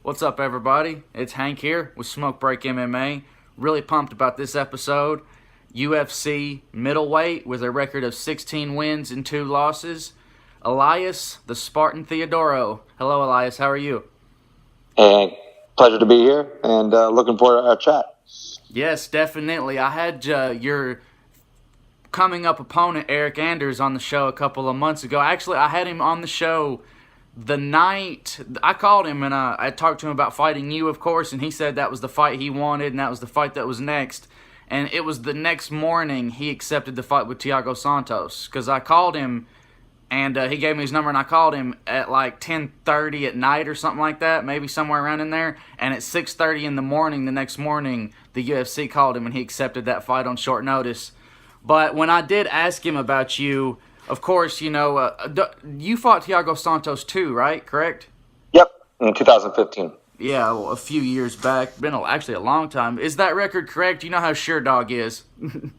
What's up, everybody? It's Hank here with Break MMA. Really pumped about this episode. UFC middleweight with a record of 16 wins and 2 losses. Elias, the Spartan Theodorou. Hello, Elias. How are you? Hey, pleasure to be here, and looking forward to our chat. Yes, definitely. I had your coming up opponent, Eryk Anders, on the show a couple of months ago. Actually, I had him on the show the night I called him, and I talked to him about fighting you, of course, and he said that was the fight he wanted, and that was the fight that was next. And it was the next morning he accepted the fight with Thiago Santos, because I called him, and he gave me his number, and I called him at like 10:30 at night or something like that, maybe somewhere around in there. And at 6:30 in the morning, the next morning, the UFC called him, and he accepted that fight on short notice. But when I did ask him about you, of course, you fought Thiago Santos too, right? Correct? Yep, in 2015. Yeah, well, a few years back. Been actually a long time. Is that record correct? You know how Sure Dog is. Yeah,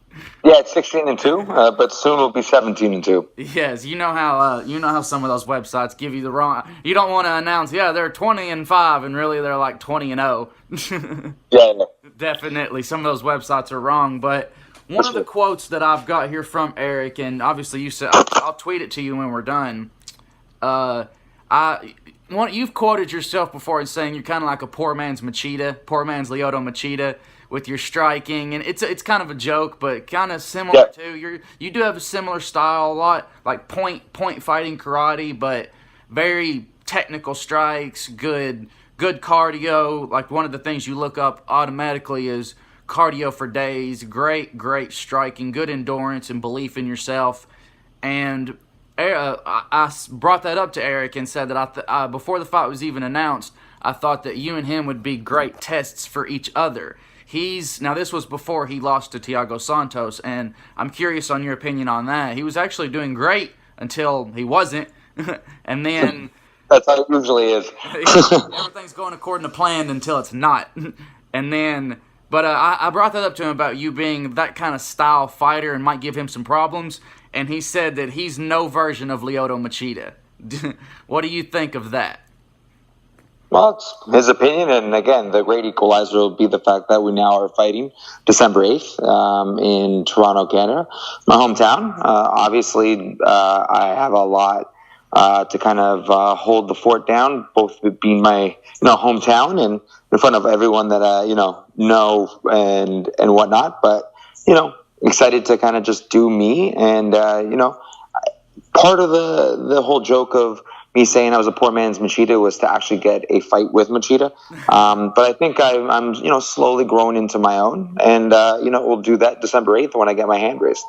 it's 16-2, but soon it'll be 17-2. Yes, you know how some of those websites give you the wrong. You don't want to announce, they're 20-5, and really they're like 20-0. Yeah. Definitely, some of those websites are wrong, but. One of the quotes that I've got here from Eryk, and obviously you said I'll tweet it to you when we're done. You've quoted yourself before in saying you're kind of like a poor man's Machida, poor man's Lyoto Machida with your striking, and it's kind of a joke, but kind of similar too. You do have a similar style, a lot like point fighting karate, but very technical strikes, good cardio. Like one of the things you look up automatically is cardio for days, great striking, good endurance and belief in yourself. And I brought that up to Eryk and said that before the fight was even announced, I thought that you and him would be great tests for each other. Now this was before he lost to Thiago Santos, and I'm curious on your opinion on that. He was actually doing great until he wasn't, and then that's how it usually is. Everything's going according to plan until it's not, and then. But I brought that up to him about you being that kind of style fighter and might give him some problems, and he said that he's no version of Lyoto Machida. What do you think of that? Well, it's his opinion, and again, the great equalizer will be the fact that we now are fighting December 8th in Toronto, Canada, my hometown. Obviously, I have a lot to kind of hold the fort down, both being my hometown and in front of everyone that I know and whatnot. But excited to kind of just do me, and part of the whole joke of me saying I was a poor man's Machida was to actually get a fight with Machida. But I think I'm slowly growing into my own, and we'll do that December 8th when I get my hand raised.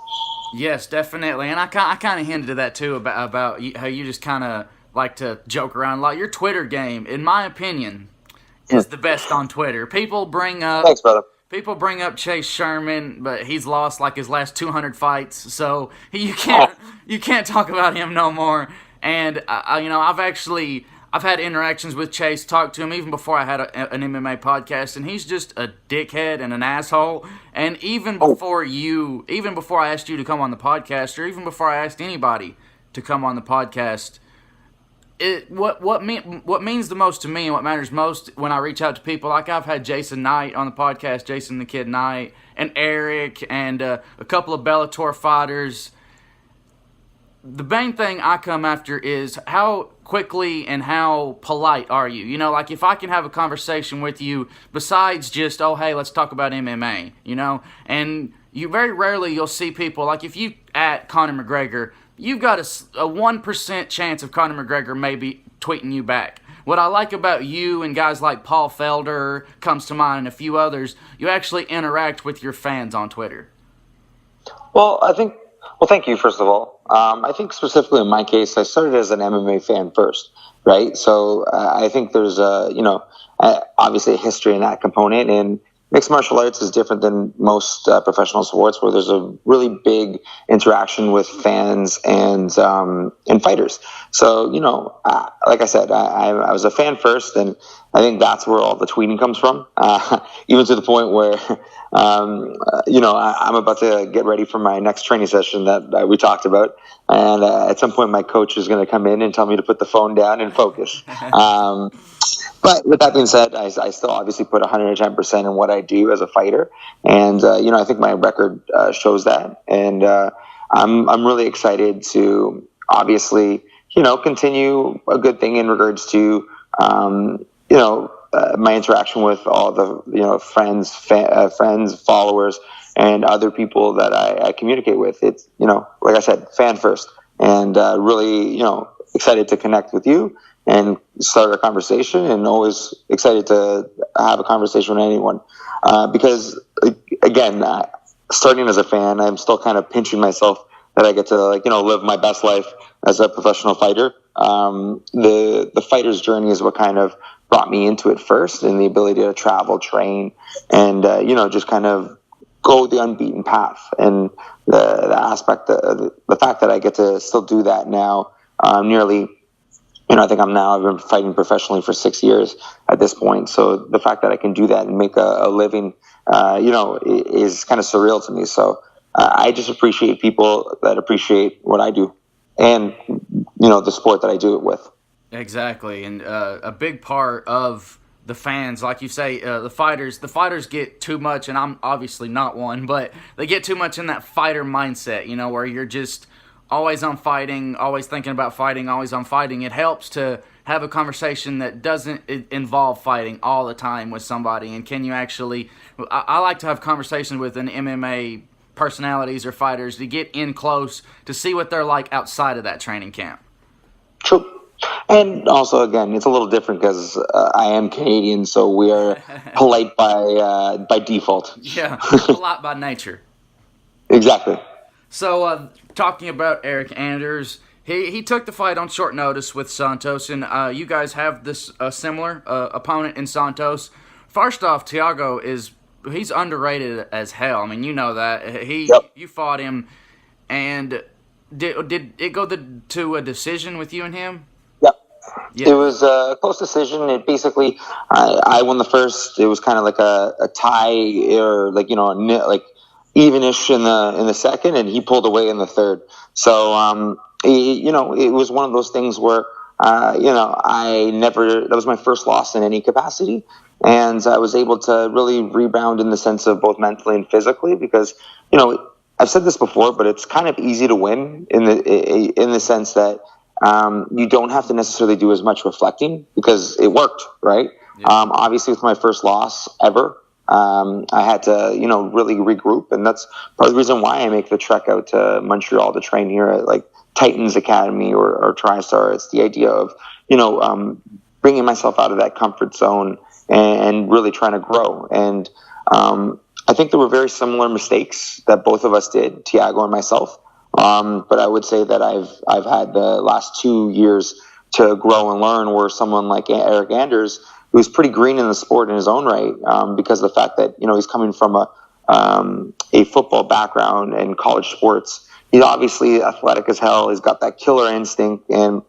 Yes, definitely, and I kind of hinted at that too about how you just kind of like to joke around a lot. Your Twitter game, in my opinion, is the best on Twitter. People bring up Thanks, brother. People bring up Chase Sherman, but he's lost like his last 200 fights, so you can't talk about him no more. And I've had interactions with Chase, talked to him even before I had an MMA podcast, and he's just a dickhead and an asshole. And even before I asked you to come on the podcast, or even before I asked anybody to come on the podcast, what means the most to me and what matters most when I reach out to people, like I've had Jason Knight on the podcast, Jason the Kid Knight, and Eryk, and a couple of Bellator fighters. The main thing I come after is how quickly and how polite are you? Like if I can have a conversation with you besides just, oh, hey, let's talk about MMA, And you very rarely you'll see people, like if you at Conor McGregor, you've got a 1% chance of Conor McGregor maybe tweeting you back. What I like about you and guys like Paul Felder comes to mind and a few others, you actually interact with your fans on Twitter. Well, thank you, first of all. I think specifically in my case, I started as an MMA fan first, right? So I think there's obviously a history in that component, and mixed martial arts is different than most professional sports, where there's a really big interaction with fans and fighters. So, like I said, I was a fan first, and I think that's where all the tweeting comes from, even to the point where, I'm about to get ready for my next training session that we talked about. And at some point, my coach is going to come in and tell me to put the phone down and focus. But with that being said, I still obviously put 110% in what I do as a fighter, and I think my record shows that, and I'm really excited to obviously continue a good thing in regards to my interaction with all the friends, followers, and other people that I communicate with. It's like I said, fan first, and really excited to connect with you and start a conversation, and always excited to have a conversation with anyone. Because again, starting as a fan, I'm still kind of pinching myself that I get to live my best life as a professional fighter. The fighter's journey is what kind of brought me into it first, and the ability to travel, train, and just kind of go the unbeaten path. And the aspect, the fact that I get to still do that now, nearly. I've been fighting professionally for 6 years at this point. So the fact that I can do that and make a living, is kind of surreal to me. So I just appreciate people that appreciate what I do, and the sport that I do it with. Exactly, and a big part of the fans, like you say, the fighters get too much, and I'm obviously not one, but they get too much in that fighter mindset, where you're just always on fighting, always thinking about fighting, always on fighting. It helps to have a conversation that doesn't involve fighting all the time with somebody. And can you actually, I like to have conversations with an MMA personalities or fighters to get in close to see what they're like outside of that training camp. True. And also, again, it's a little different because I am Canadian, so we are polite by default. Yeah, polite by nature. Exactly. So, talking about Eryk Anders, he took the fight on short notice with Santos, and you guys have this similar opponent in Santos. First off, Thiago he's underrated as hell. I mean, you know that. You fought him, and did it go to a decision with you and him? Yep. Yeah. It was a close decision. It basically, I won the first. It was kind of like a tie, or evenish in the second, and he pulled away in the third. So it was one of those things where that was my first loss in any capacity, and I was able to really rebound in the sense of both mentally and physically, because I've said this before, but it's kind of easy to win in the sense that you don't have to necessarily do as much reflecting because it worked, right? Yeah. Obviously, with my first loss ever, I had to, really regroup, and that's part of the reason why I make the trek out to Montreal to train here at Titans Academy or TriStar. It's the idea of, bringing myself out of that comfort zone and really trying to grow. And I think there were very similar mistakes that both of us did, Thiago and myself. But I would say that I've had the last 2 years to grow and learn, where someone like Eryk Anders, who's pretty green in the sport in his own right, because of the fact that he's coming from a football background and college sports. He's obviously athletic as hell. He's got that killer instinct, and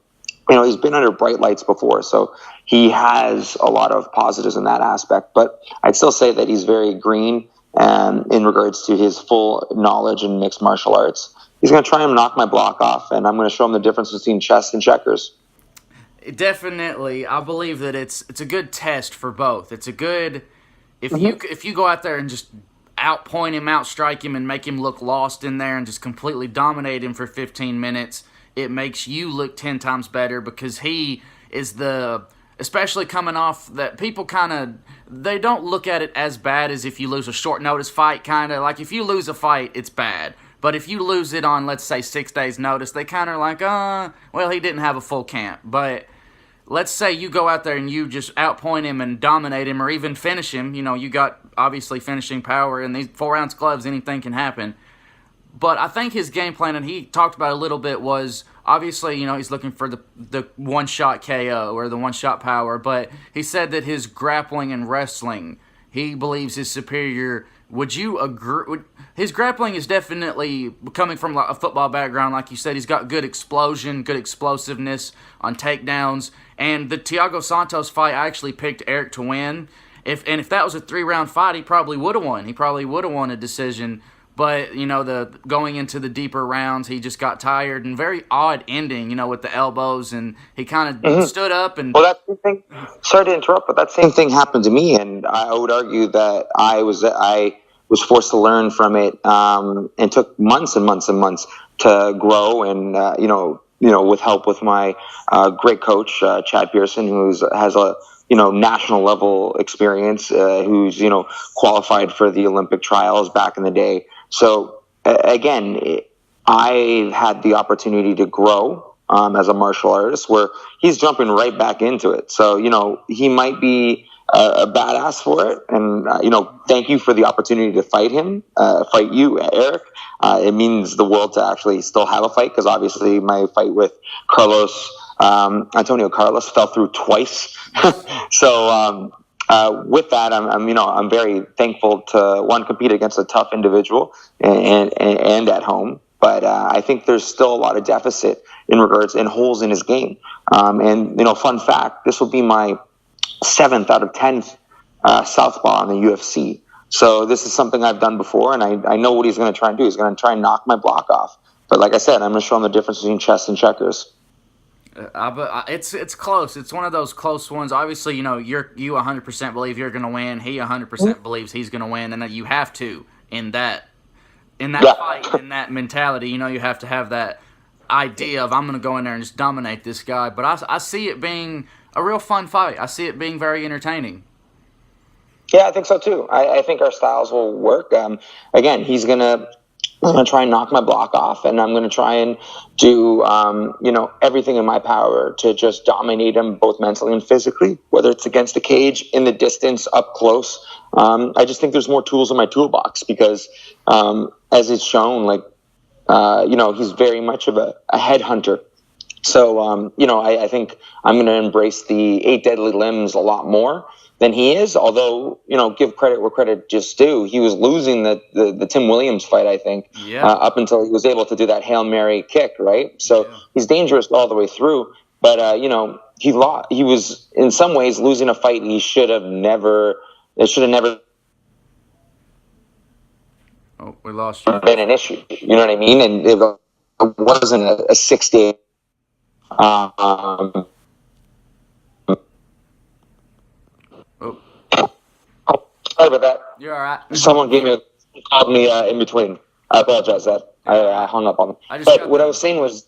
he's been under bright lights before, so he has a lot of positives in that aspect. But I'd still say that he's very green in regards to his full knowledge in mixed martial arts. He's going to try and knock my block off, and I'm going to show him the difference between chess and checkers. Definitely, I believe that it's a good test for both. It's a good if you go out there and just outpoint him, outstrike him, and make him look lost in there, and just completely dominate him for 15 minutes. It makes you look 10 times better, because he is especially coming off that people they don't look at it as bad as if you lose a short notice fight. Kind of like if you lose a fight, it's bad. But if you lose it on, let's say, 6 days' notice, they kind of like, well, he didn't have a full camp. But let's say you go out there and you just outpoint him and dominate him, or even finish him. You got, obviously, finishing power. In these 4-ounce gloves, anything can happen. But I think his game plan, and he talked about it a little bit, was obviously, he's looking for the one-shot KO or the one-shot power. But he said that his grappling and wrestling, he believes, is superior. Would you agree? His grappling is definitely coming from a football background, like you said. He's got good explosion, good explosiveness on takedowns. And the Thiago Santos fight, I actually picked Eryk to win. If that was a 3-round fight, he probably would have won. He probably would have won a decision. But, the going into the deeper rounds, he just got tired, and very odd ending, with the elbows, and he kind of stood up and. Well, that same thing. Sorry to interrupt, but that same thing happened to me, and I would argue that I was forced to learn from it, and took months and months and months to grow, and with help with my great coach Chad Pearson, who has a national level experience, who's qualified for the Olympic trials back in the day. So again, I had the opportunity to grow as a martial artist, where he's jumping right back into it. So he might be a badass for it, and thank you for the opportunity to fight him, fight you, Eryk. It means the world to actually still have a fight, because obviously my fight with Antonio Carlos fell through twice. So with that, I'm very thankful to compete against a tough individual and at home. But I think there's still a lot of deficit in regards and holes in his game. And fun fact, this will be my 7th out of 10th southpaw in the UFC. So this is something I've done before, and I know what he's going to try and do. He's going to try and knock my block off. But like I said, I'm going to show him the difference between chess and checkers. But it's close. It's one of those close ones. Obviously, you 100% believe you're going to win. He 100% believes he's going to win, and that you have to in that fight, in that mentality. You have to have that idea of, I'm going to go in there and just dominate this guy. But I see it being a real fun fight. I see it being very entertaining. Yeah, I think so too. I think our styles will work. Again, I'm going to try and knock my block off, and I'm going to try and do, everything in my power to just dominate him, both mentally and physically, whether it's against the cage, in the distance, up close. I just think there's more tools in my toolbox, because as it's shown, he's very much of a headhunter. So, I think I'm going to embrace the 8 deadly limbs a lot more than he is. Although, give credit where credit just due. He was losing the Tim Williams fight, I think, up until he was able to do that Hail Mary kick, right? So he's dangerous all the way through. But, he lost. He was, in some ways, losing a fight he should have never. It should have never. Oh, we lost you. Been an issue. You know what I mean? And it wasn't a 6-day. Oh. Sorry about that. You're all right. Someone called me in between. I apologize that I hung up on them. But what I was saying was,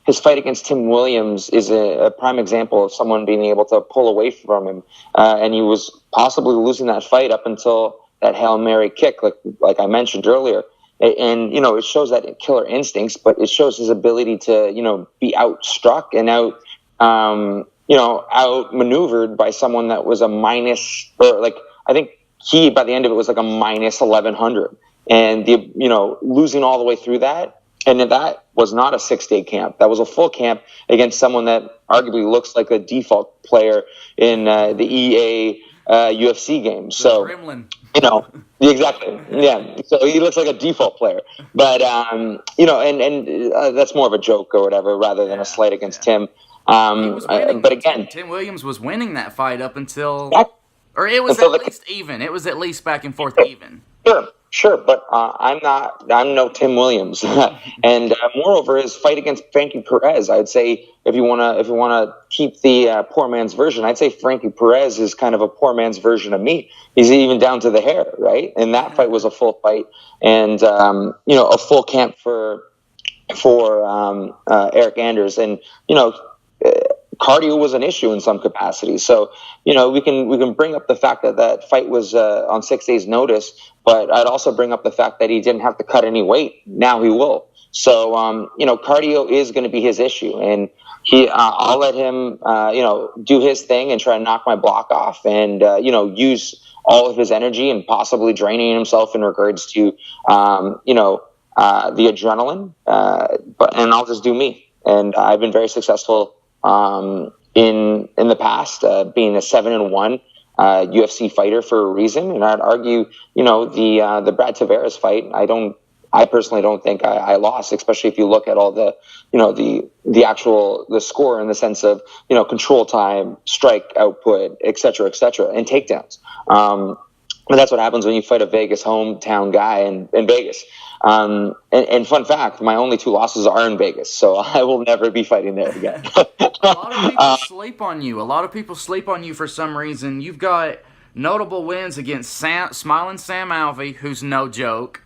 his fight against Tim Williams is a prime example of someone being able to pull away from him, and he was possibly losing that fight up until that Hail Mary kick, like I mentioned earlier. And, it shows that killer instincts, but it shows his ability to, be outstruck and outmaneuvered by someone that was a minus, or I think he, by the end of it, was like a minus 1100. And, losing all the way through that. And that was not a 6-day camp. That was a full camp against someone that arguably looks like a default player in the EA UFC game. So, Gremlin. Exactly. Yeah. So he looks like a default player, but and that's more of a joke or whatever, rather than a slight against Tim. But again, Tim Williams was winning that fight up until, or it was at least even. It was at least back and forth even. Sure, but I'm no Tim Williams, and moreover, his fight against Frankie Perez, I'd say if you wanna keep the poor man's version, I'd say Frankie Perez is kind of a poor man's version of me. He's even down to the hair, right? And that fight was a full fight, and a full camp for Eryk Anders, and cardio was an issue in some capacity. So, we can bring up the fact that fight was on 6 days' notice, but I'd also bring up the fact that he didn't have to cut any weight. Now he will. So, cardio is going to be his issue, and I'll let him, do his thing and try to knock my block off, and use all of his energy and possibly draining himself in regards to, the adrenaline. And I'll just do me. And I've been very successful in the past, being a 7-1 UFC fighter for a reason. And I'd argue, the Brad Tavares fight, I personally don't think I lost, especially if you look at all the, the score in the sense of, control time, strike output, et cetera, and takedowns. But that's what happens when you fight a Vegas hometown guy in Vegas. And fun fact, my only 2 losses are in Vegas, so I will never be fighting there again. A lot of people sleep on you. A lot of people sleep on you for some reason. You've got notable wins against Smiling Sam Alvey, who's no joke,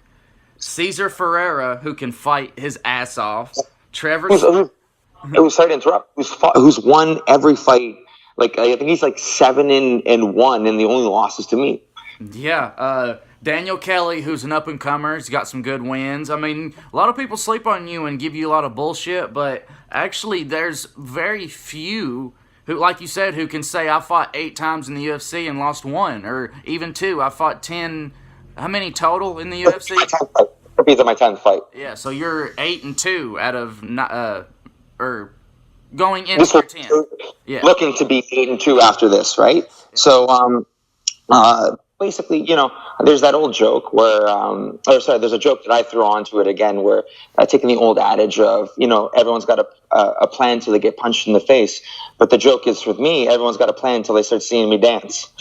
Cesar Ferreira, who can fight his ass off, Trevor. Sorry to interrupt. Who's won every fight? Like I think he's like 7-1, and the only loss is to me. Yeah, Daniel Kelly, who's an up-and-comer, he's got some good wins. I mean, a lot of people sleep on you and give you a lot of bullshit, but actually there's very few who, like you said, who can say, I fought 8 times in the UFC and lost 1, or even 2. I fought 10, how many total in the UFC? These are my 10th fight. Yeah, so you're 8-2 out of, or going into your 10. Yeah. Looking to be 8-2 after this, right? Yeah. So, basically, you know, there's that old joke where, there's a joke that I threw onto it again where taking the old adage of, you know, everyone's got a plan till they get punched in the face. But the joke is with me, everyone's got a plan until they start seeing me dance.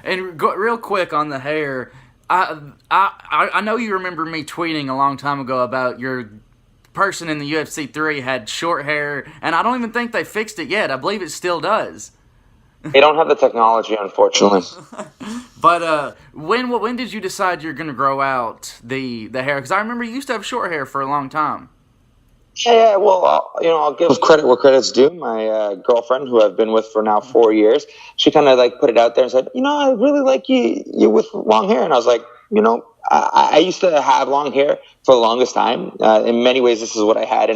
And real quick on the hair, I know you remember me tweeting a long time ago about your person in the UFC 3 had short hair, and I don't even think they fixed it yet. I believe it still does. They don't have the technology, unfortunately. But when did you decide you're going to grow out the hair? Because I remember you used to have short hair for a long time. Yeah. Well, I'll give credit where credit's due. My girlfriend, who I've been with for now 4 years, she kind of like put it out there and said, you know, I really like you with long hair. And I was like, you know, I used to have long hair for the longest time. In many ways, this is what I had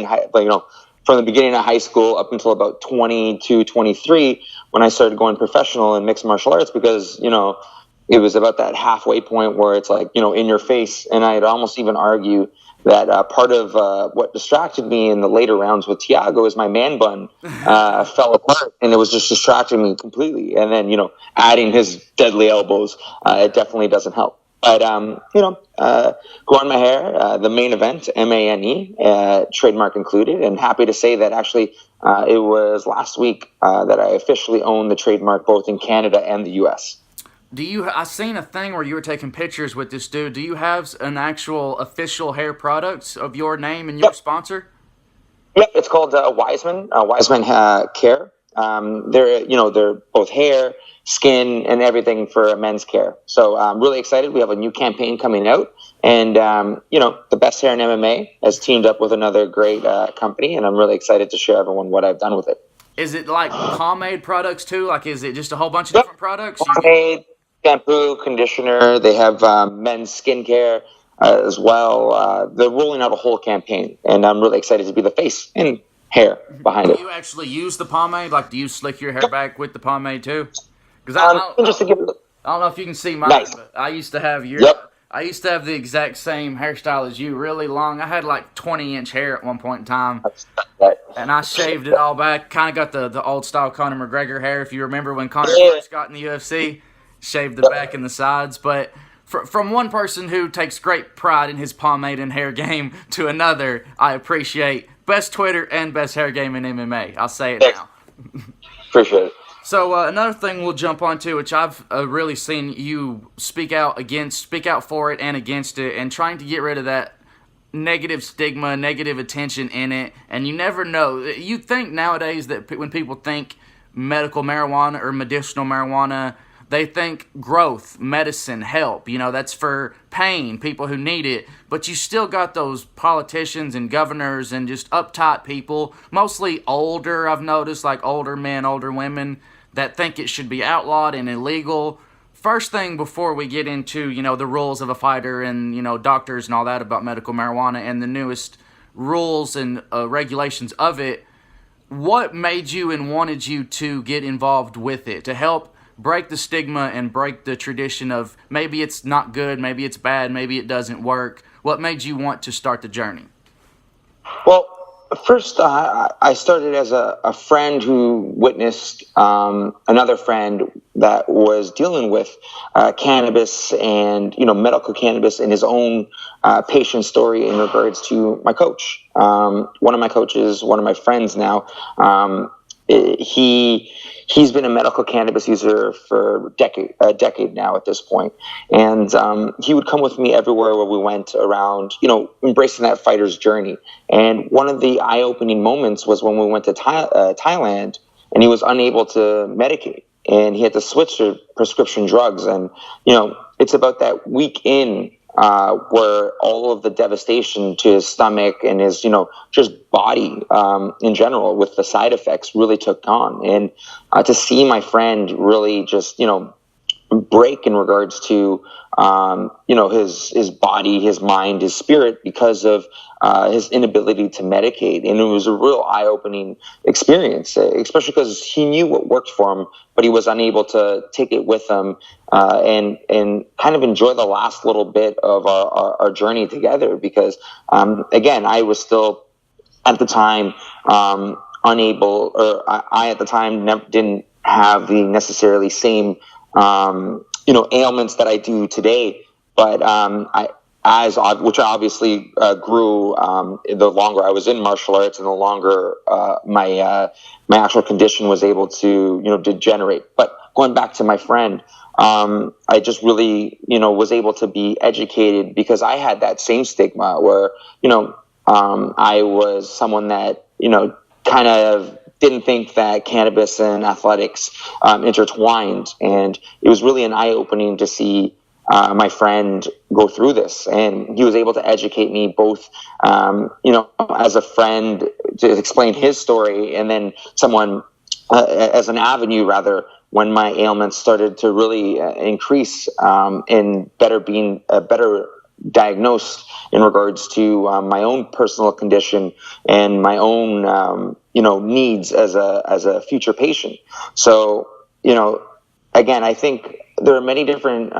from the beginning of high school up until about 22, 23, when I started going professional in mixed martial arts, because, you know, it was about that halfway point where it's like, you know, in your face. And I'd almost even argue that part of what distracted me in the later rounds with Thiago is my man bun fell apart, and it was just distracting me completely. And then, you know, adding his deadly elbows, it definitely doesn't help. But, growing my hair, the main event, MANE, trademark included, and happy to say that actually it was last week that I officially owned the trademark both in Canada and the U.S. I seen a thing where you were taking pictures with this dude. Do you have an actual official hair product of your name and your sponsor? Yep, it's called Wiseman Care. They're both hair, skin, and everything for men's care. So I'm really excited. We have a new campaign coming out, and the best hair in MMA has teamed up with another great company, and I'm really excited to share everyone what I've done with it. Is it like pomade products too? Like, is it just a whole bunch of different products? Pomade, shampoo, conditioner. They have men's skincare as well. They're rolling out a whole campaign, and I'm really excited to be the face and hair behind it. Do you actually use the pomade? Like, do you slick your hair back with the pomade too? Because I don't know if you can see mine, but I used to have I used to have the exact same hairstyle as you, really long. I had like 20-inch hair at one point in time, and I shaved it all back. Kind of got the old style Conor McGregor hair, if you remember when Conor first got in the UFC. Shaved the back and the sides, but from one person who takes great pride in his pomade and hair game to another, I appreciate best Twitter and best hair game in MMA. I'll say it now. Appreciate it. So another thing we'll jump onto, which I've really seen you speak out for it and against it, and trying to get rid of that negative stigma, negative attention in it. And you never know. You think nowadays that when people think medical marijuana or medicinal marijuana, they think growth, medicine, help. You know, that's for pain, people who need it. But you still got those politicians and governors and just uptight people, mostly older, I've noticed, like older men, older women, that think it should be outlawed and illegal. First thing before we get into, you know, the rules of a fighter and, you know, doctors and all that about medical marijuana and the newest rules and regulations of it, what made you and wanted you to get involved with it, to help break the stigma and break the tradition of maybe it's not good, maybe it's bad, maybe it doesn't work? What made you want to start the journey? Well, first, I started as a friend who witnessed another friend that was dealing with cannabis and, you know, medical cannabis in his own patient story in regards to my coach. One of my coaches, one of my friends now, he's been a medical cannabis user for a decade now at this point. And he would come with me everywhere where we went around, embracing that fighter's journey. And one of the eye-opening moments was when we went to Thailand, and he was unable to medicate, and he had to switch to prescription drugs. And, it's about that week in where all of the devastation to his stomach and his, just body in general with the side effects really took on. And to see my friend really just, break in regards to, his body, his mind, his spirit, because of his inability to medicate. And it was a real eye-opening experience, especially because he knew what worked for him, but he was unable to take it with him and kind of enjoy the last little bit of our journey together. Because, again, I was still at the time unable, or I at the time didn't have the necessarily same ailments that I do today. But which I obviously grew the longer I was in martial arts, and the longer my actual condition was able to degenerate. But going back to my friend, I just really was able to be educated, because I had that same stigma where I was someone that kind of didn't think that cannabis and athletics intertwined. And it was really an eye-opening to see my friend go through this. And he was able to educate me both, as a friend to explain his story, and then someone as an avenue, rather, when my ailments started to really increase and being better diagnosed in regards to my own personal condition and my own needs as a future patient. So again, I think there are many different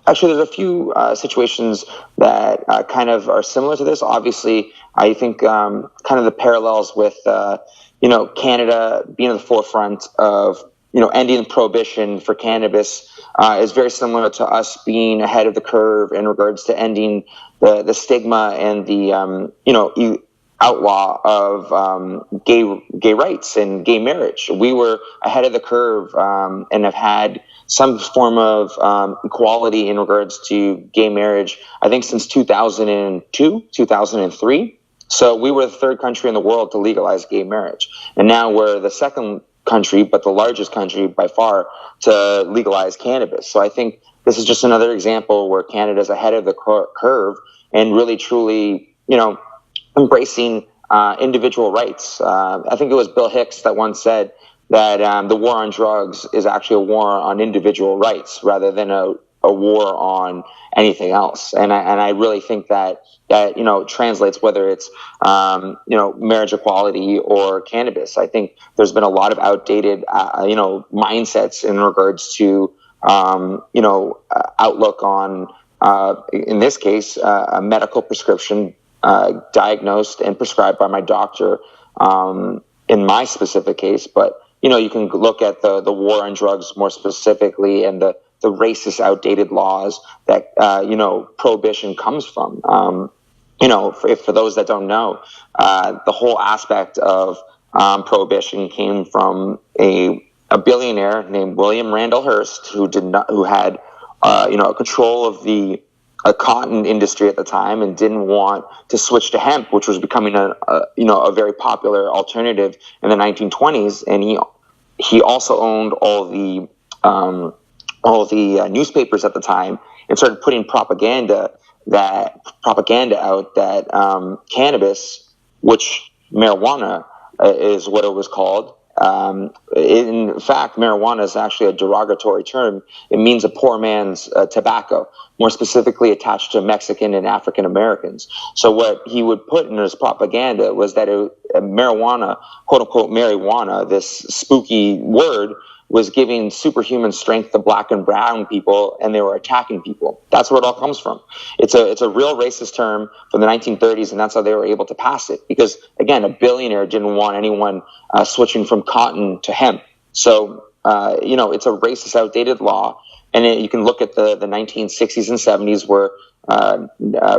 actually there's a few situations that kind of are similar to this. Obviously, I think kind of the parallels with Canada being at the forefront of ending prohibition for cannabis is very similar to us being ahead of the curve in regards to ending the stigma and the outlaw of gay rights and gay marriage. We were ahead of the curve and have had some form of equality in regards to gay marriage, I think, since 2002, 2003. So we were the third country in the world to legalize gay marriage. And now we're the second country, but the largest country by far, to legalize cannabis. So I think this is just another example where Canada's ahead of the curve and really, truly, embracing individual rights. I think it was Bill Hicks that once said that the war on drugs is actually a war on individual rights rather than a war on anything else. And I really think that translates, whether it's marriage equality or cannabis. I think there's been a lot of outdated mindsets in regards to outlook on in this case a medical prescription diagnosed and prescribed by my doctor in my specific case. But you can look at the war on drugs more specifically, and the racist, outdated laws that prohibition comes from. For those that don't know, the whole aspect of prohibition came from a billionaire named William Randall Hearst, who had control of the cotton industry at the time, and didn't want to switch to hemp, which was becoming a very popular alternative in the 1920s. And he also owned all the newspapers at the time, and started putting propaganda out that cannabis, which marijuana is what it was called. In fact, marijuana is actually a derogatory term. It means a poor man's tobacco, more specifically attached to Mexican and African Americans. So what he would put in his propaganda was that marijuana, quote unquote marijuana, this spooky word, was giving superhuman strength to black and brown people, and they were attacking people. That's where it all comes from. It's a real racist term from the 1930s, and that's how they were able to pass it. Because, again, a billionaire didn't want anyone switching from cotton to hemp. So, it's a racist, outdated law. And you can look at the 1960s and 70s where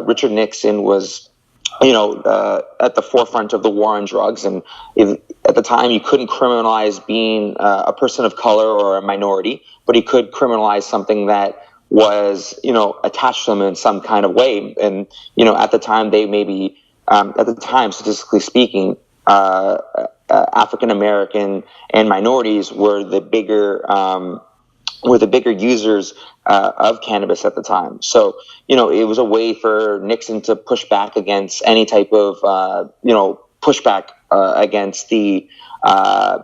Richard Nixon was at the forefront of the war on drugs. And at the time, you couldn't criminalize being a person of color or a minority, but you could criminalize something that was, attached to them in some kind of way. And, at the time, statistically speaking, African American and minorities were the bigger users of cannabis at the time. So, it was a way for Nixon to push back against any type of, pushback against the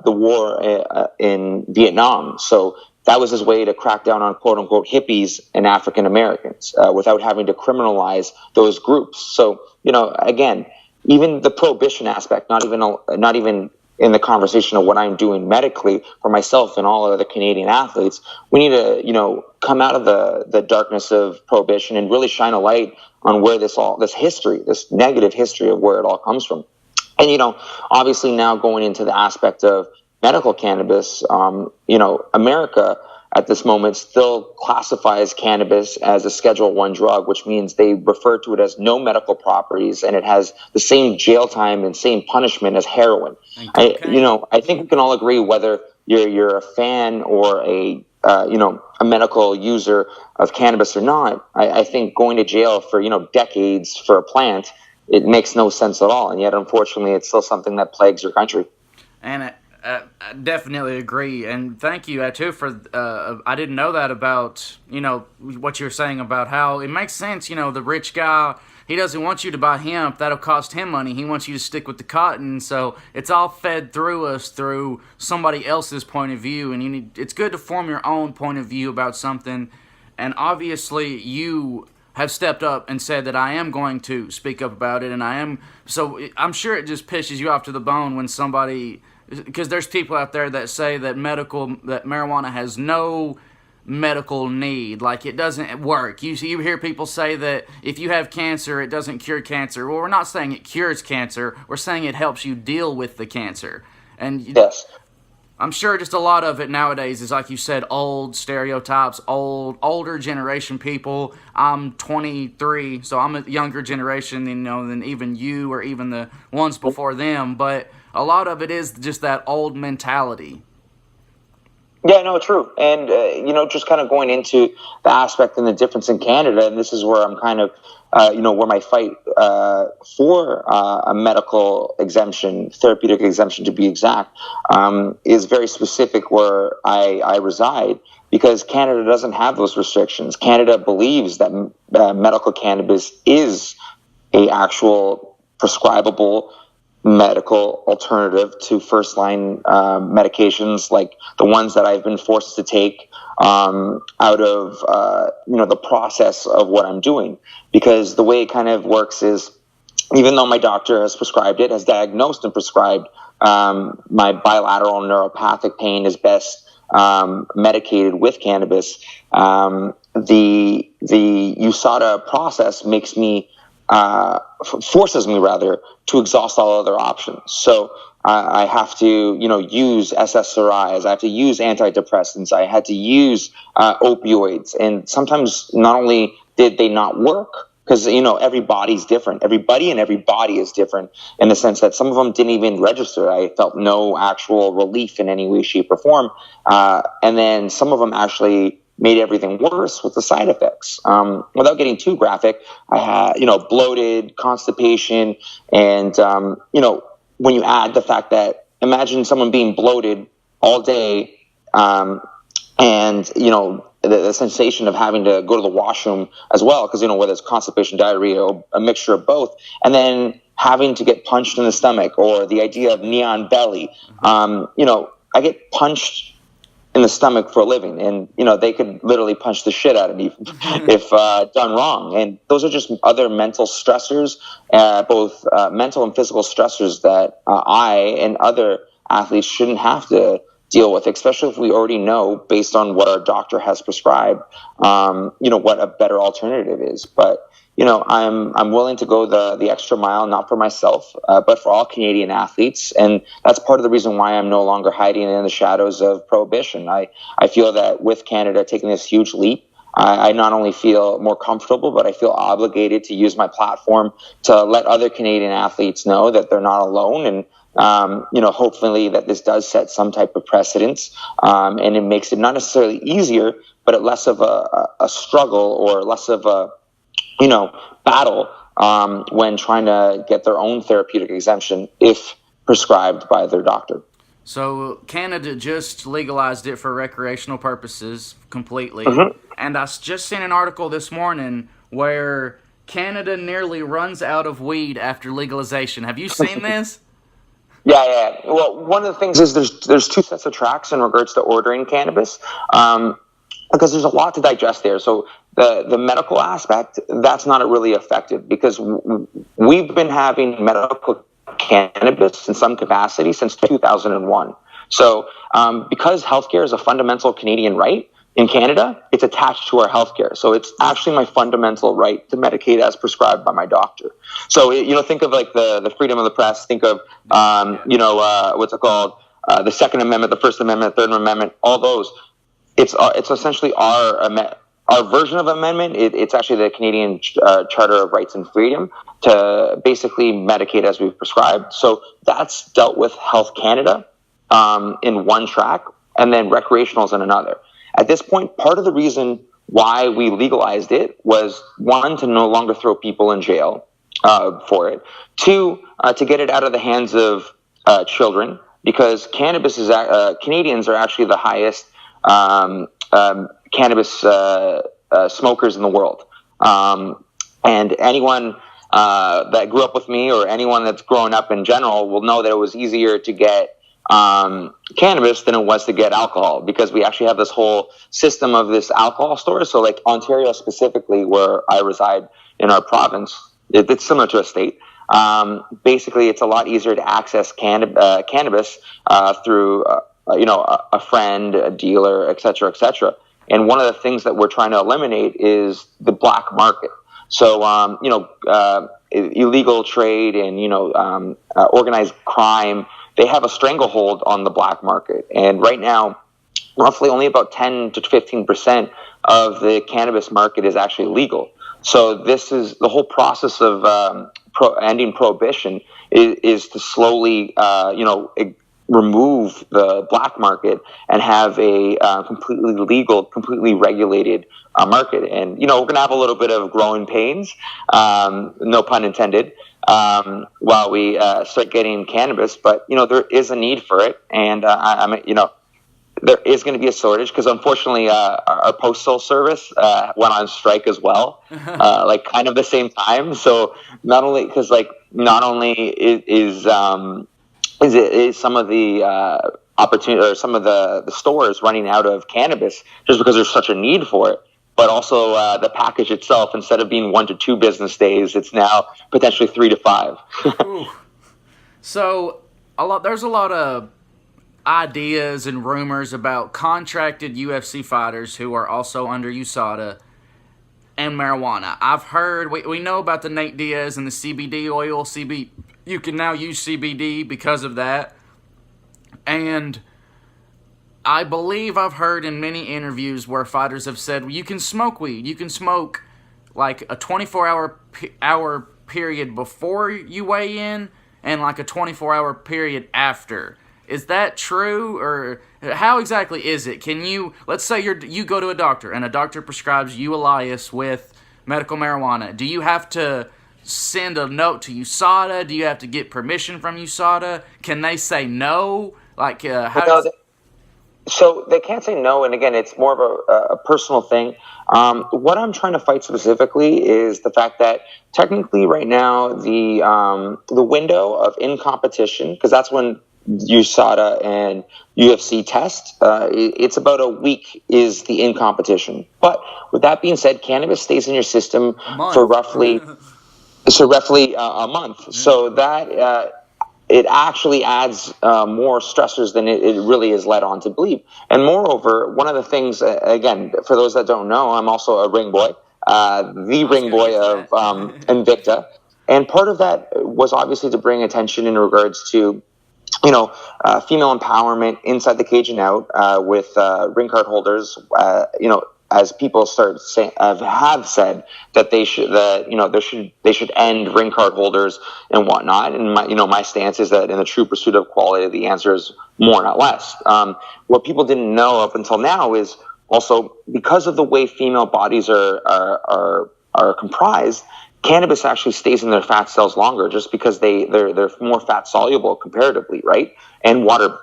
war in Vietnam. So that was his way to crack down on quote unquote hippies and African Americans without having to criminalize those groups. So, again, even the prohibition aspect, not even in the conversation of what I'm doing medically for myself and all other Canadian athletes, we need to, come out of the darkness of prohibition and really shine a light on where this negative history of where it all comes from. And, obviously now going into the aspect of medical cannabis, America at this moment still classifies cannabis as a Schedule I drug, which means they refer to it as no medical properties, and it has the same jail time and same punishment as heroin. I think we can all agree, whether you're a fan or a medical user of cannabis or not, I think going to jail for decades for a plant, it makes no sense at all. And yet, unfortunately, it's still something that plagues your country. And I definitely agree, and thank you too for. I didn't know that about what you're saying about how it makes sense. The rich guy, he doesn't want you to buy hemp; that'll cost him money. He wants you to stick with the cotton. So it's all fed through us through somebody else's point of view, and it's good to form your own point of view about something. And obviously, you have stepped up and said that I am going to speak up about it, and I am. So I'm sure it just pisses you off to the bone when somebody. Because there's people out there that say that marijuana has no medical need, like it doesn't work. You hear people say that if you have cancer, it doesn't cure cancer. Well, we're not saying it cures cancer. We're saying it helps you deal with the cancer. And yes, I'm sure just a lot of it nowadays is, like you said, old stereotypes, older generation people. I'm 23, so I'm a younger generation, than even you or even the ones before them. But a lot of it is just that old mentality. Yeah, no, true. And, just kind of going into the aspect and the difference in Canada, and this is where I'm kind of, where my fight for a medical exemption, therapeutic exemption to be exact, is very specific where I reside, because Canada doesn't have those restrictions. Canada believes that medical cannabis is a actual prescribable medical alternative to first-line medications like the ones that I've been forced to take out of the process of what I'm doing. Because the way it kind of works is, even though my doctor has prescribed it, has diagnosed and prescribed my bilateral neuropathic pain is best medicated with cannabis, the USADA process makes me forces me rather to exhaust all other options. So I have to, use SSRIs. I have to use antidepressants. I had to use opioids. And sometimes not only did they not work, because, everybody's different. Everybody and every body is different in the sense that some of them didn't even register. I felt no actual relief in any way, shape, or form. And then some of them actually made everything worse with the side effects. Without getting too graphic, I had, bloated, constipation, and, when you add the fact that, imagine someone being bloated all day, and, the sensation of having to go to the washroom as well, because, whether it's constipation, diarrhea, or a mixture of both, and then having to get punched in the stomach, or the idea of neon belly. I get punched in the stomach for a living, and they could literally punch the shit out of me if done wrong. And those are just other mental stressors, both mental and physical stressors that I and other athletes shouldn't have to deal with, especially if we already know, based on what our doctor has prescribed, what a better alternative is. But I'm willing to go the extra mile, not for myself, but for all Canadian athletes. And that's part of the reason why I'm no longer hiding in the shadows of prohibition. I feel that with Canada taking this huge leap, I not only feel more comfortable, but I feel obligated to use my platform to let other Canadian athletes know that they're not alone, and hopefully that this does set some type of precedence, and it makes it not necessarily easier, but it less of a struggle or less of a battle when trying to get their own therapeutic exemption if prescribed by their doctor. So Canada just legalized it for recreational purposes completely. Mm-hmm. And I just seen an article this morning where Canada nearly runs out of weed after legalization. Have you seen this? Yeah. Well, one of the things is there's two sets of tracks in regards to ordering cannabis, because there's a lot to digest there. So the medical aspect, that's not really affected because we've been having medical cannabis in some capacity since 2001. So because healthcare is a fundamental Canadian right in Canada, it's attached to our healthcare. So it's actually my fundamental right to medicate as prescribed by my doctor. So think of like the freedom of the press. Think of what's it called? The Second Amendment, the First Amendment, Third Amendment, all those. It's essentially our version of amendment. It's actually the Canadian Charter of Rights and Freedom to basically medicate as we've prescribed. So that's dealt with Health Canada in one track, and then recreationals in another. At this point, part of the reason why we legalized it was, one, to no longer throw people in jail for it. Two, to get it out of the hands of children, because cannabis is Canadians are actually the highest cannabis smokers in the world. And anyone that grew up with me, or anyone that's grown up in general, will know that it was easier to get cannabis than it was to get alcohol, because we actually have this whole system of this alcohol stores. So like Ontario specifically, where I reside in our province, it's similar to a state. Basically, it's a lot easier to access cannabis through a friend, a dealer, et cetera, et cetera. And one of the things that we're trying to eliminate is the black market. So illegal trade and organized crime, they have a stranglehold on the black market. And right now, roughly only about 10 to 15% of the cannabis market is actually legal. So this is the whole process of ending prohibition is to slowly, remove the black market and have a completely legal, completely regulated market. And, we're going to have a little bit of growing pains, no pun intended, while we start getting cannabis. But, there is a need for it. And, there is going to be a shortage because, unfortunately, our postal service went on strike as well, like kind of the same time. So not only is some of the opportunity, or some of the stores running out of cannabis just because there's such a need for it, but also the package itself, instead of being 1 to 2 business days, it's now potentially 3 to 5. So there's a lot of ideas and rumors about contracted UFC fighters who are also under USADA and marijuana. I've heard, we know about the Nate Diaz and the CBD oil. You can now use CBD because of that. And I believe I've heard in many interviews where fighters have said, you can smoke weed. You can smoke like a 24-hour period before you weigh in and like a 24-hour period after. Is that true, or how exactly is it? Let's say you go to a doctor and a doctor prescribes you, Elias, with medical marijuana. Do you have to send a note to USADA? Do you have to get permission from USADA? Can they say no? Like, so they can't say no, and again, it's more of a personal thing. What I'm trying to fight specifically is the fact that technically right now the window of in competition, because that's when USADA and UFC test, it's about a week is the in competition. But with that being said, cannabis stays in your system for roughly a month. Yeah. So that it actually adds more stressors than it really is led on to believe. And moreover, one of the things, again, for those that don't know, I'm also a ring boy, the ring boy of Invicta. And part of that was obviously to bring attention in regards to female empowerment inside the cage and out with ring card holders, as people have said that they should end ring card holders and whatnot. And my stance is that in the true pursuit of quality, the answer is more, not less. What people didn't know up until now is also because of the way female bodies are comprised, cannabis actually stays in their fat cells longer just because they're more fat soluble comparatively, right? And water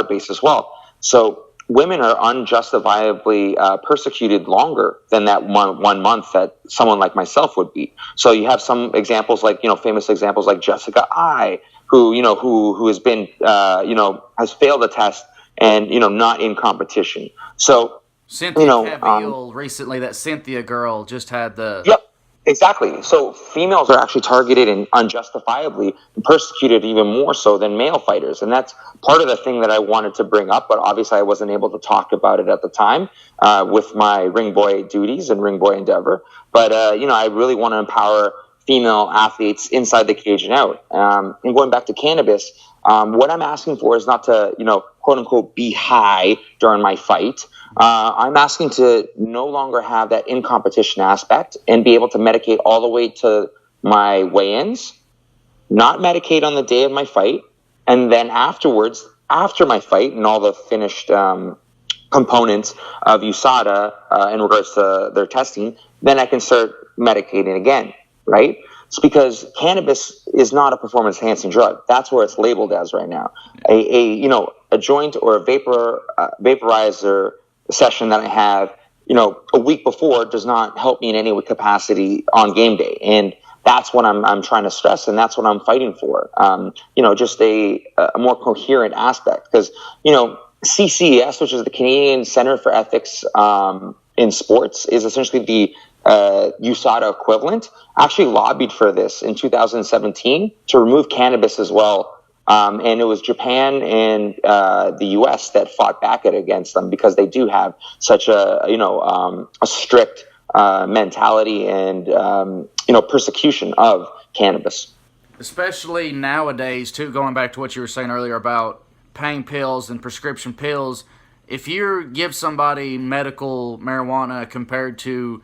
based as well. So women are unjustifiably persecuted longer than that one month that someone like myself would be. So you have some examples like, famous examples like Jessica I, who has been, has failed a test and, not in competition. So, Cynthia Cavill recently, that Cynthia girl just had the... Yep. Exactly. So females are actually targeted and unjustifiably persecuted even more so than male fighters. And that's part of the thing that I wanted to bring up, but obviously I wasn't able to talk about it at the time with my ring boy duties and ring boy endeavor. But, I really want to empower female athletes inside the cage and out. And going back to cannabis, what I'm asking for is not to, quote unquote, be high during my fight. I'm asking to no longer have that in competition aspect and be able to medicate all the way to my weigh-ins, not medicate on the day of my fight, and then afterwards, after my fight and all the finished components of USADA in regards to their testing, then I can start medicating again, right? It's because cannabis is not a performance enhancing drug. That's where it's labeled as right now. A joint or a vaporizer session that I have, a week before does not help me in any capacity on game day. And that's what I'm trying to stress. And that's what I'm fighting for. Just a more coherent aspect because, CCES, which is the Canadian Center for Ethics in Sports, is essentially the USADA equivalent, actually lobbied for this in 2017 to remove cannabis as well. And it was Japan and the U.S. that fought back against them because they do have such a strict mentality and persecution of cannabis. Especially nowadays, too, going back to what you were saying earlier about pain pills and prescription pills. If you give somebody medical marijuana compared to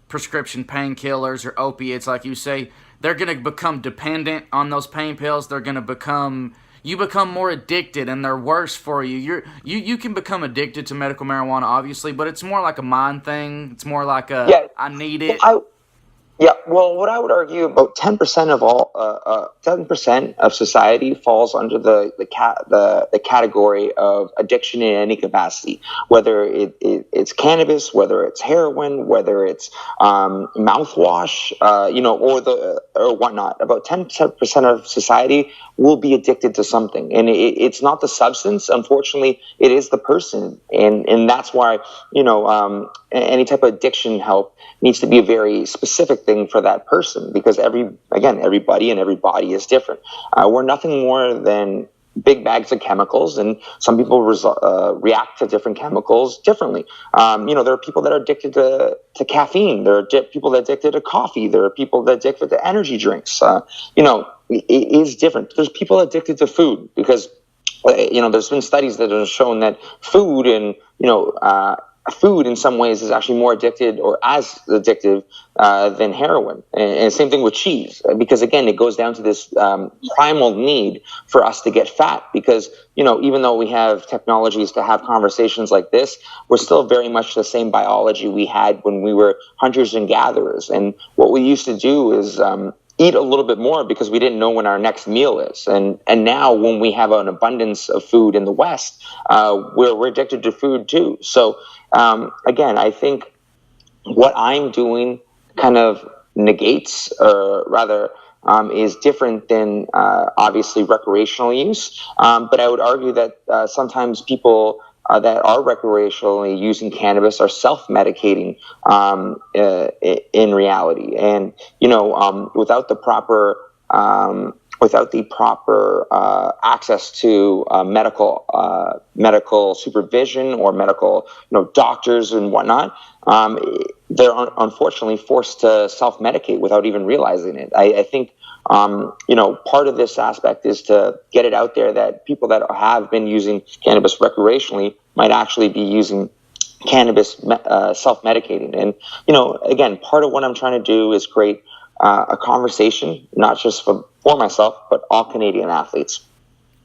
prescription painkillers or opiates, like you say, they're going to become dependent on those pain pills. They're going to become more addicted, and they're worse for you. You can become addicted to medical marijuana, obviously, but it's more like a mind thing. It's more like I need it. Well, what I would argue, about 10% of 10% of society falls under the category of addiction in any capacity, whether it's cannabis, whether it's heroin, whether it's mouthwash, or whatnot. About 10% of society will be addicted to something, and it's not the substance. Unfortunately, it is the person, and that's why any type of addiction help needs to be a very specific thing for that person because everybody and every body is different. We're nothing more than big bags of chemicals, and some people react to different chemicals differently. There are people that are addicted to caffeine. There are people that are addicted to coffee. There are people that are addicted to energy drinks. It is different. There's people addicted to food because there's been studies that have shown that food and food in some ways is actually more addicted or as addictive than heroin. And same thing with cheese, because again, it goes down to this primal need for us to get fat because, even though we have technologies to have conversations like this, we're still very much the same biology we had when we were hunters and gatherers. And what we used to do is eat a little bit more because we didn't know when our next meal is. And now when we have an abundance of food in the West, we're addicted to food too. So, again, I think what I'm doing kind of negates, or rather, is different than obviously recreational use. But I would argue that sometimes people that are recreationally using cannabis are self-medicating in reality, and without the proper access to medical supervision or medical doctors and whatnot, they're unfortunately forced to self-medicate without even realizing it. I think part of this aspect is to get it out there that people that have been using cannabis recreationally might actually be using cannabis self-medicating. And, again, part of what I'm trying to do is create a conversation, not just for myself, but all Canadian athletes.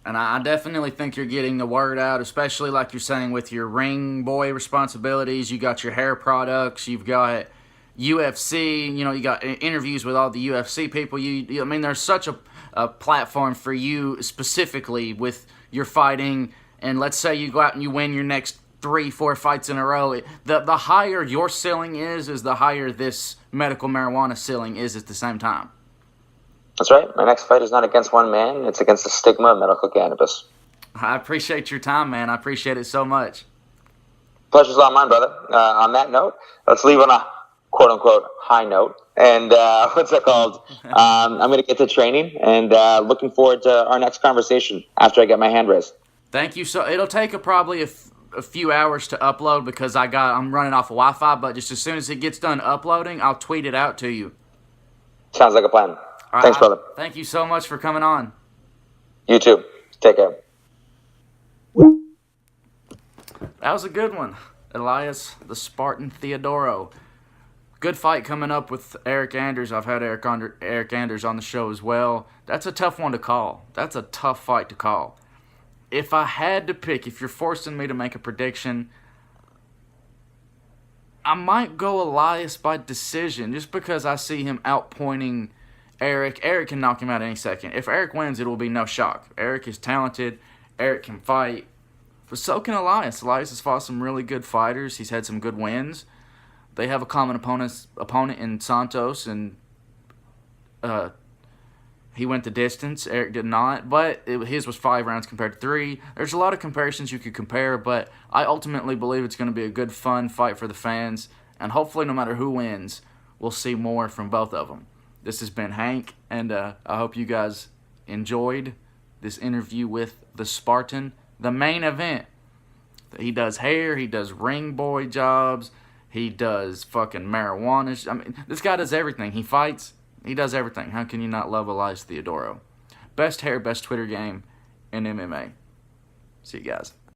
And I definitely think you're getting the word out, especially like you're saying with your ring boy responsibilities. You got your hair products. You've got UFC. You got interviews with all the UFC people. I mean, there's such a platform for you specifically with your fighting. And let's say you go out and you win your next 3-4 fights in a row. The higher your ceiling is the higher this medical marijuana ceiling is at the same time. That's right. My next fight is not against one man. It's against the stigma of medical cannabis. I appreciate your time, man. I appreciate it so much. Pleasure's all mine, brother. On that note, let's leave on a quote-unquote high note. And what's it called? I'm going to get to training and looking forward to our next conversation after I get my hand raised. Thank you. So it'll take probably a few hours to upload because I'm running off of Wi-Fi, but just as soon as it gets done uploading, I'll tweet it out to you. Sounds like a plan. Thanks, brother. Thank you so much for coming on. You too. Take care. That was a good one. Elias the Spartan Theodorou. Good fight coming up with Eryk Anders. I've had Eryk Anders on the show as well. That's a tough one to call. That's a tough fight to call. If I had to pick, if you're forcing me to make a prediction, I might go Elias by decision just because I see him outpointing Eryk. Eryk can knock him out any second. If Eryk wins, it will be no shock. Eryk is talented. Eryk can fight. But so can Elias. Elias has fought some really good fighters. He's had some good wins. They have a common opponent in Santos, and he went the distance. Eryk did not, but his was 5 rounds compared to 3. There's a lot of comparisons you could compare, but I ultimately believe it's going to be a good, fun fight for the fans, and hopefully no matter who wins, we'll see more from both of them. This has been Hank, and I hope you guys enjoyed this interview with the Spartan, the main event. He does hair, he does ring boy jobs, he does fucking marijuana. I mean, this guy does everything. He fights, he does everything. How can you not love Elias Theodorou? Best hair, best Twitter game in MMA. See you guys.